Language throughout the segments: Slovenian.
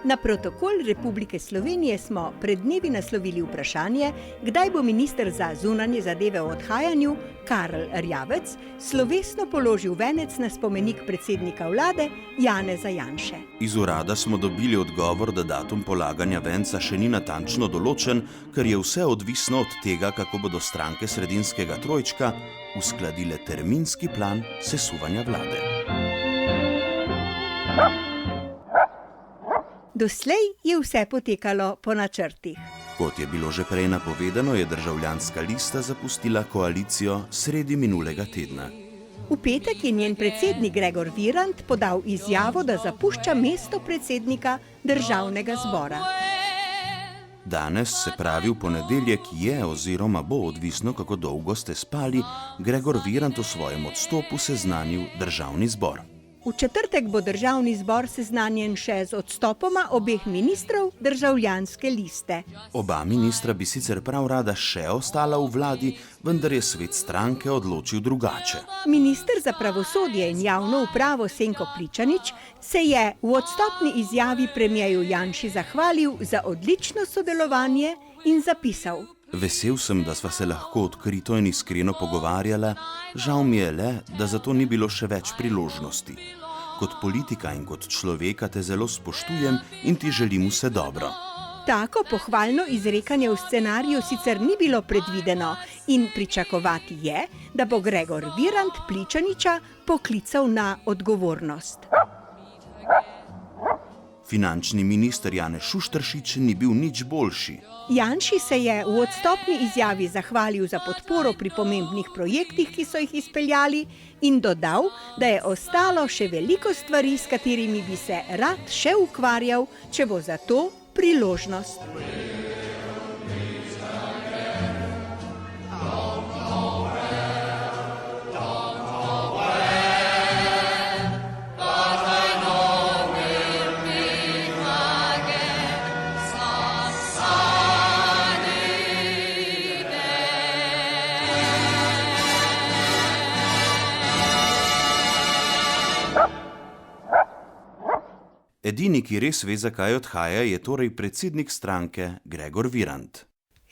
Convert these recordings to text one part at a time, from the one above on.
Na protokol Republike Slovenije smo pred dnevi naslovili vprašanje, kdaj bo minister za zunanje zadeve o odhajanju, Karl Erjavec, slovesno položil venec na spomenik predsednika vlade Janeza Janše. Iz urada smo dobili odgovor, da datum polaganja venca še ni natančno določen, ker je vse odvisno od tega, kako bodo stranke sredinskega trojčka uskladile terminski plan sesuvanja vlade. Doslej je vse potekalo po načrtih. Kot je bilo že prej napovedano, je Državljanska lista zapustila koalicijo sredi minulega tedna. V petek je njen predsednik Gregor Virant podal izjavo, da zapušča mesto predsednika Državnega zbora. Danes, se pravi v ponedeljek, je oziroma bo, odvisno kako dolgo ste spali, Gregor Virant o svojem odstopu seznanil Državni zbor. V četrtek bo Državni zbor seznanjen še z odstopoma obeh ministrov Državljanske liste. Oba ministra bi sicer prav rada še ostala v vladi, vendar je svet stranke odločil drugače. Minister za pravosodje in javno upravo Senko Pličanič se je v odstopni izjavi premierju Janši zahvalil za odlično sodelovanje in zapisal: Vesel sem, da sva se lahko odkrito in iskreno pogovarjala, žal mi je le, da za to ni bilo še več priložnosti. Kot politika in kot človeka te zelo spoštujem in ti želim vse dobro. Tako pohvalno izrekanje v scenariju sicer ni bilo predvideno in pričakovati je, da bo Gregor Virant Pličaniča poklical na odgovornost. Finančni minister Janez Šušteršič ni bil nič boljši. Janši se je v odstopni izjavi zahvalil za podporo pri pomembnih projektih, ki so jih izpeljali, in dodal, da je ostalo še veliko stvari, s katerimi bi se rad še ukvarjal, če bo za to priložnost. Edini, ki res ve, zakaj odhaja, je torej predsednik stranke Gregor Virant.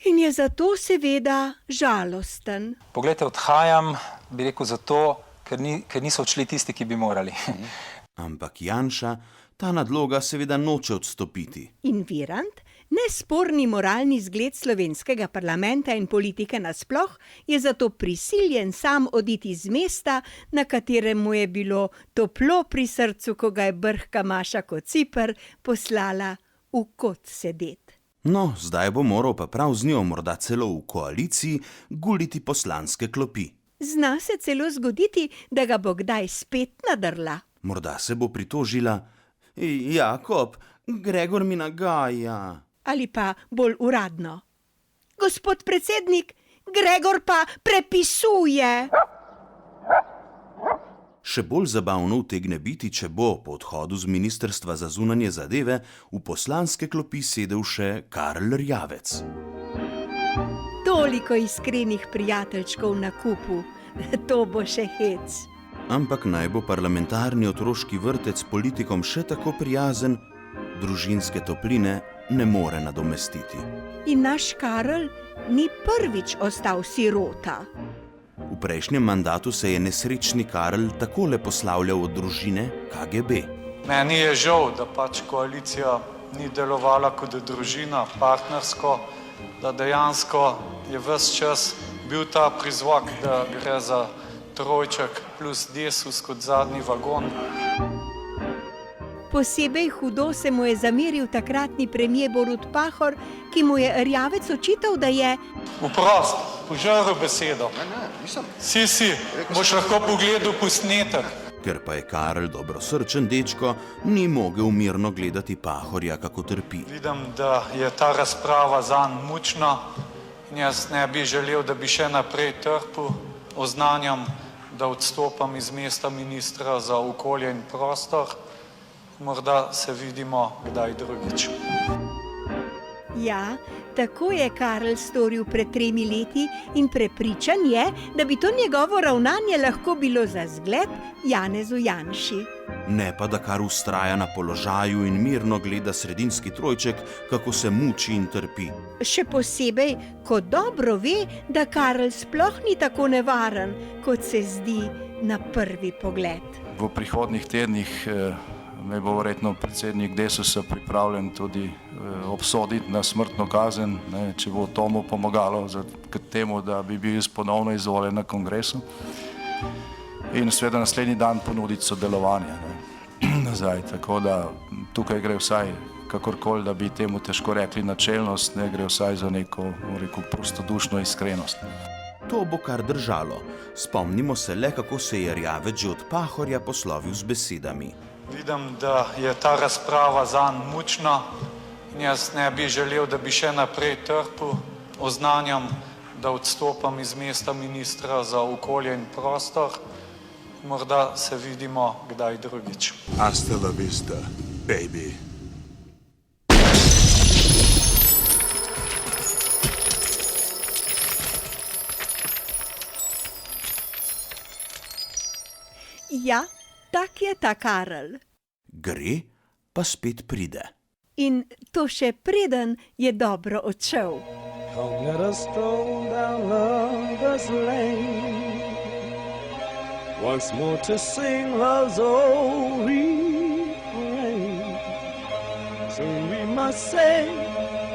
In je zato seveda žalosten. Poglejte, odhajam, bi rekel zato, ker niso odšli tisti, ki bi morali. Ampak Janša ta nadloga seveda noče odstopiti. In Virant, nesporni moralni zgled slovenskega parlamenta in politike nasploh, je zato prisiljen sam oditi z mesta, na katerem mu je bilo toplo pri srcu, ko ga je brhka Maša Kociper poslala v kot sedet. No, zdaj bo moral pa prav z njo, morda celo v koaliciji, guliti poslanske klopi. Zna se celo zgoditi, da ga bo kdaj spet nadrla. Morda se bo pritožila: Jakob, Gregor mi nagaja. Ali pa bolj uradno: Gospod predsednik, Gregor pa prepisuje. Še bolj zabavno utegne biti, če bo po odhodu z ministrstva za zunanje zadeve v poslanske klopi sedel še Karl Erjavec. Toliko iskrenih prijateljčkov na kupu, to bo še hec. Ampak naj bo parlamentarni otroški vrtec politikom še tako prijazen, družinske topline ne more nadomestiti. In naš Karl ni prvič ostal sirota. V prejšnjem mandatu se je nesrečni Karl takole poslavljal od družine KGB. Meni je žal, da pač koalicija ni delovala kot družina, partnersko, da dejansko je ves čas bil ta prizvok, da gre za trojček plus Desus kot zadnji vagon. Posebej hudo se mu je zameril takratni premier Borut Pahor, ki mu je Erjavec očital, da je Vprost, požaril besedo. Si, boš lahko pogledal posnetek. Ker pa je Karl dobrosrčen dečko, ni mogel mirno gledati Pahorja, kako trpi. Vidim, da je ta razprava zanj mučna in jaz ne bi želel, da bi še naprej trpel. Oznanjam, da odstopam iz mesta ministra za okolje in prostor. Morda se vidimo kdaj drugič. Ja, tako je Karl storil pred 3 leti in prepričan je, da bi to njegovo ravnanje lahko bilo za zgled Janezu Janši. ne pa da kar vztraja na položaju in mirno gleda sredinski trojček, kako se muči in trpi. Še posebej, ko dobro ve, da Karl sploh ni tako nevaren, kot se zdi na prvi pogled. V prihodnjih tednih me bo verjetno predsednik Desusa pripravljen tudi obsoditi na smrtno kazen, če bo tomu pomagalo k temu, da bi bil ponovno izvoljen na kongresu. In seveda naslednji dan ponuditi sodelovanje nazaj. Tako da tukaj gre vsaj kakorkoli, da bi temu težko rekli načelnost, ne gre vsaj za neko, prostodušno iskrenost. To bo kar držalo. Spomnimo se le, kako se je Erjavec že od Pahorja poslovil z besedami. Vidim, da je ta razprava zanj mučna in jaz ne bi želel, da bi še naprej trpel. Oznanjam, da odstopam iz mesta ministra za okolje in prostor. Morda se vidimo kdaj drugič. Hasta la vista, baby. Ja, tak je ta Karl. Gre, pa spet pride. In to še preden je dobro odšel. Come let us stroll down lover's lane, once more to sing love's old refrain. Soon we must say,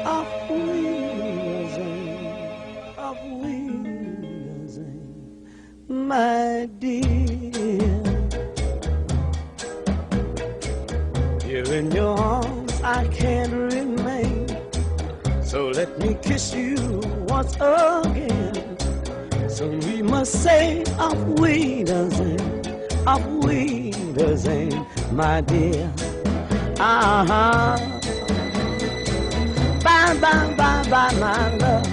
auf Wiedersehen, my dear. Here in your arms I can't remain, so let me kiss you once again. Soon we must say auf Wiedersehen, my dear. Bye, bye, bye, bye, my love.